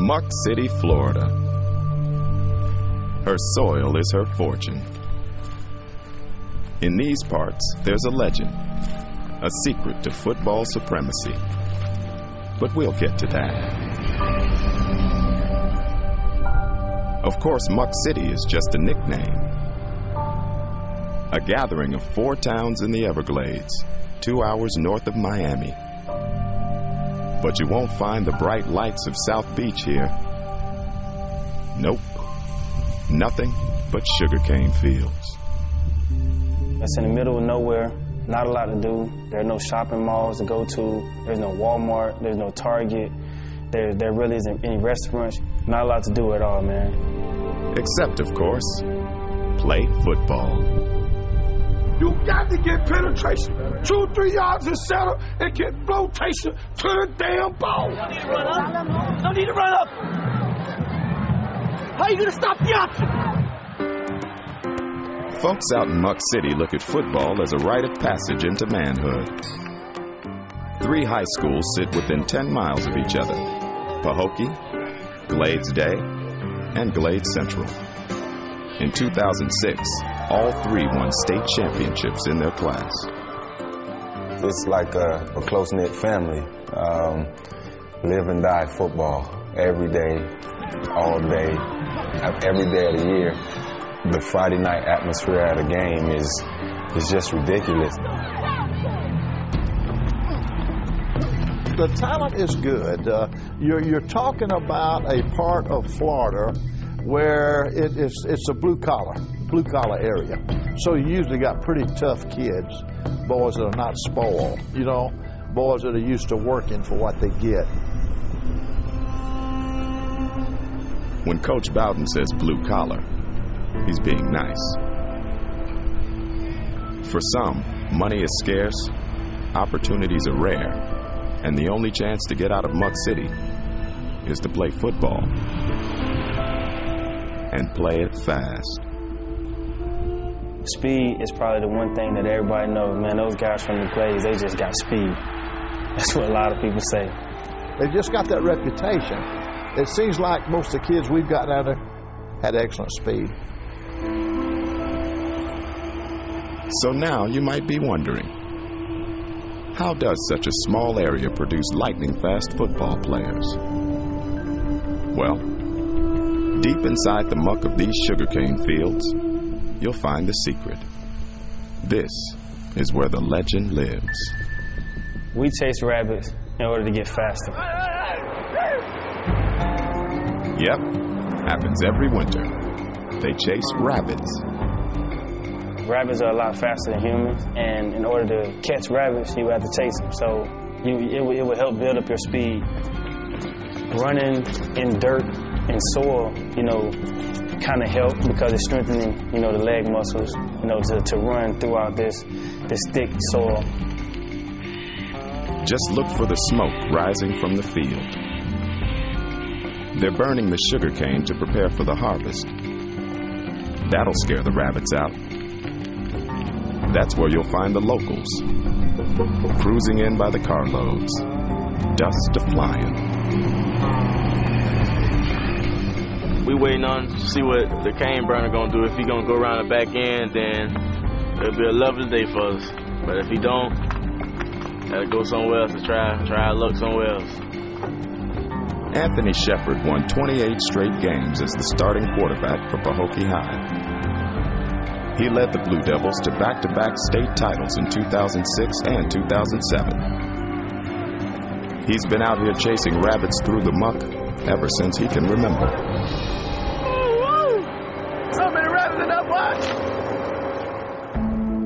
Muck City, Florida. Her soil is her fortune. In these parts, there's a legend, a secret to football supremacy. But we'll get to that. Of course, Muck City is just a nickname. A gathering of 4 towns in the Everglades, 2 hours north of Miami. But you won't find the bright lights of South Beach here. Nope. Nothing but sugarcane fields. It's in the middle of nowhere, not a lot to do. There are no shopping malls to go to. There's no Walmart, there's no Target. There really isn't any restaurants. Not a lot to do at all, man. Except, of course, play football. You got to get penetration. 2-3 yards in center and get flotation to the damn ball. Don't need to run up. Don't need to run up. How are you going to stop the option? Folks out in Muck City look at football as a rite of passage into manhood. 3 high schools sit within 10 miles of each other: Pahokee, Glades Day, and Glades Central. In 2006, all 3 won state championships in their class. It's like a close-knit family. Live and die football every day, all day, every day of the year. The Friday night atmosphere at a game is just ridiculous. The talent is good. You're talking about a part of Florida where it's a blue collar area. So you usually got pretty tough kids, boys that are not spoiled, boys that are used to working for what they get. When Coach Bowden says blue collar, he's being nice. For some, money is scarce, opportunities are rare, and the only chance to get out of Muck City is to play football. And play it fast. Speed is probably the one thing that everybody knows. Man, those guys from the Glades, they just got speed. That's what a lot of people say. They just got that reputation. It seems like most of the kids we've got out there had excellent speed. So now you might be wondering, how does such a small area produce lightning-fast football players? Well, deep inside the muck of these sugarcane fields, you'll find the secret. This is where the legend lives. We chase rabbits in order to get faster. Yep, happens every winter. They chase rabbits. Rabbits are a lot faster than humans, and in order to catch rabbits, you have to chase them. So it will help build up your speed. Running in dirt and soil, kind of help because it's strengthening, the leg muscles, to run throughout this thick soil. Just look for the smoke rising from the field. They're burning the sugarcane to prepare for the harvest. That'll scare the rabbits out. That's where you'll find the locals, cruising in by the carloads, dust a-flying. We waiting on to see what the cane burner gonna do. If he gonna go around the back end, then it'll be a lovely day for us. But if he don't, gotta go somewhere else to try our luck somewhere else. Anthony Shepard won 28 straight games as the starting quarterback for Pahokee High. He led the Blue Devils to back-to-back state titles in 2006 and 2007. He's been out here chasing rabbits through the muck ever since he can remember. So many rabbits in that watch.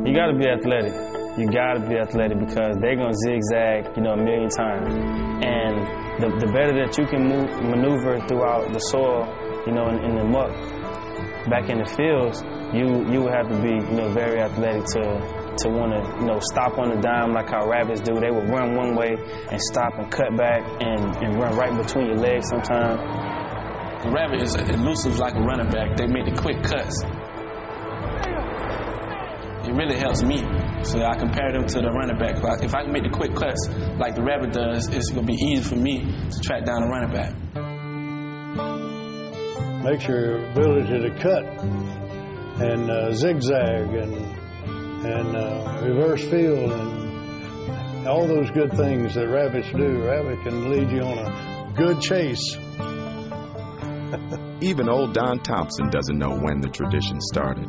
You got to be athletic. You got to be athletic because they're going to zigzag, a million times. And the better that you can maneuver throughout the soil, in the muck, back in the fields, you would have to be, very athletic to want to, stop on the dime like how rabbits do. They will run one way and stop and cut back and run right between your legs sometimes. The rabbit is elusive like a running back. They make the quick cuts. It really helps me. So I compare them to the running back. If I can make the quick cuts like the rabbit does, it's going to be easy for me to track down the running back. makes your ability to cut and zigzag and reverse field and all those good things that rabbits do. Rabbit can lead you on a good chase. Even old Don Thompson doesn't know when the tradition started.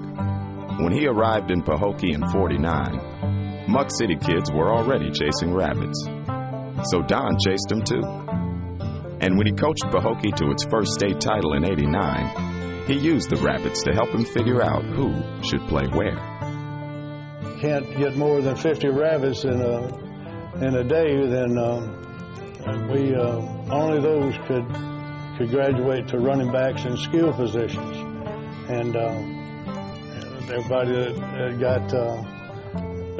When he arrived in Pahokee in '49, Muck City kids were already chasing rabbits. So Don chased them too. And when he coached Pahokee to its first state title in '89, he used the rabbits to help him figure out who should play where. Can't get more than 50 rabbits in a day, then only those could graduate to running backs in skill positions. And everybody that got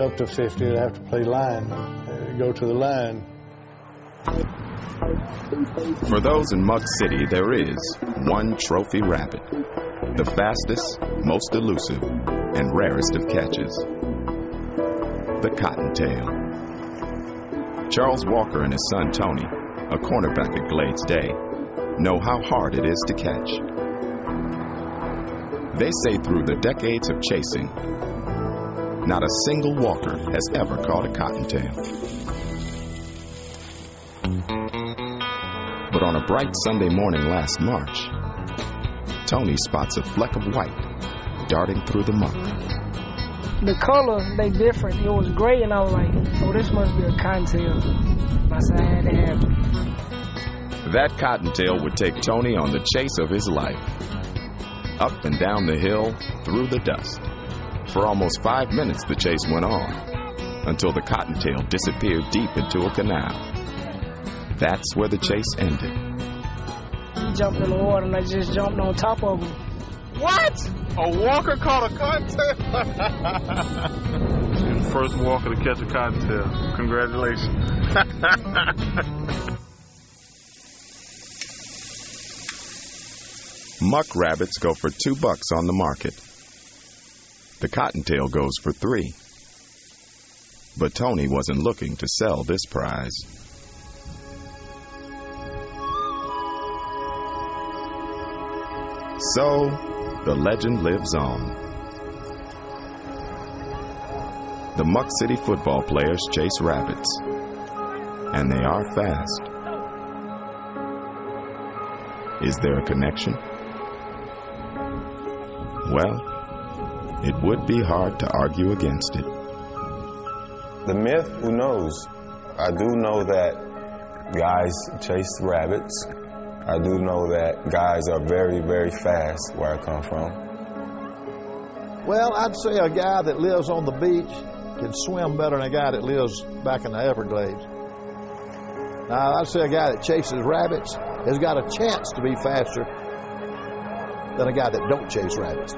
up to 50 would have to play line, go to the line. For those in Muck City, there is one trophy rabbit, the fastest, most elusive, and rarest of catches, the cottontail. Charles Walker and his son Tony, a cornerback at Glades Day, know how hard it is to catch. They say through the decades of chasing, not a single walker has ever caught a cottontail. But on a bright Sunday morning last March, Tony spots a fleck of white darting through the muck. The color, they different. It was gray, and I was like, oh, this must be a cottontail. I said I had to have it. That cottontail would take Tony on the chase of his life. Up and down the hill, through the dust. For almost 5 minutes the chase went on, until the cottontail disappeared deep into a canal. That's where the chase ended. He jumped in the water and I just jumped on top of him. What? A walker caught a cottontail? You're the first walker to catch a cottontail. Congratulations. Muck rabbits go for $2 on the market. The cottontail goes for $3. But Tony wasn't looking to sell this prize. So, the legend lives on. The Muck City football players chase rabbits, and they are fast. Is there a connection? Well, it would be hard to argue against it. The myth, who knows? I do know that guys chase rabbits. I do know that guys are very, very fast where I come from. Well, I'd say a guy that lives on the beach can swim better than a guy that lives back in the Everglades. Now, I'd say a guy that chases rabbits has got a chance to be faster than a guy that don't chase rabbits.